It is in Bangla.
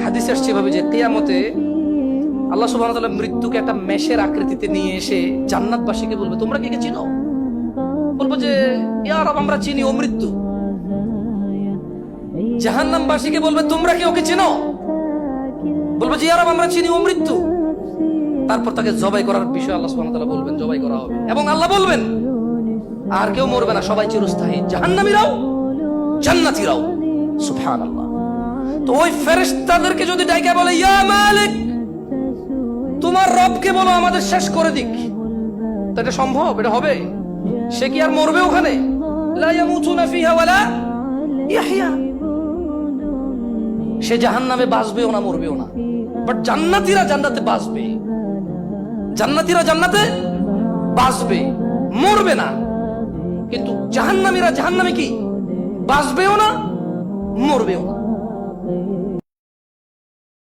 হাদিসে আসছে এভাবে যে কিয়ামতে আল্লাহ সুবহানাহু ওয়া তাআলা মৃত্যুকে একটা মেষের আকৃতিতে নিয়ে এসে জান্নাতবাসীকে বলবে, তোমরা কি চিনো? বলবো যে ইয়া রাব, আমরা চিনি, ও মৃত্যু। জাহান্নামবাসীকে বলবে, তোমরা কি ওকে চিনো? বলবো যে ইয়া রাব, আমরা চিনি, ও মৃত্যু। তারপর তাকে জবাই করার বিষয়ে আল্লাহ সুবহানাহু ওয়া তাআলা বলবেন, জবাই করা হবে। এবং আল্লাহ বলবেন, আর কেউ মরবে না, সবাই চিরস্থায়ী, জাহান্নামীরাও জান্নাতীরাও। সুবহানাল্লাহ। তো ওই ফেরেশতাদেরকে যদি ডাইকা বলে, ইয়া মালিক, তোমার রবকে বলো আমাদের শেষ করে দিক, তো এটা সম্ভব? এটা হবে? সে কি আর মরবে ওখানে? লা ইয়ামুতুনা ফিহা ওয়ালা ইয়াহইয়া। সে জাহান্নামে বাঁচবেও না, মরবেও না। বাট জান্নাতীরা জান্নাতে বাঁচবে, জান্নাতীরা জান্নাতে বাঁচবে, মরবে না। কিন্তু জাহান্নামীরা জাহান্নামে কি বাঁচবেও না, মরবেও না।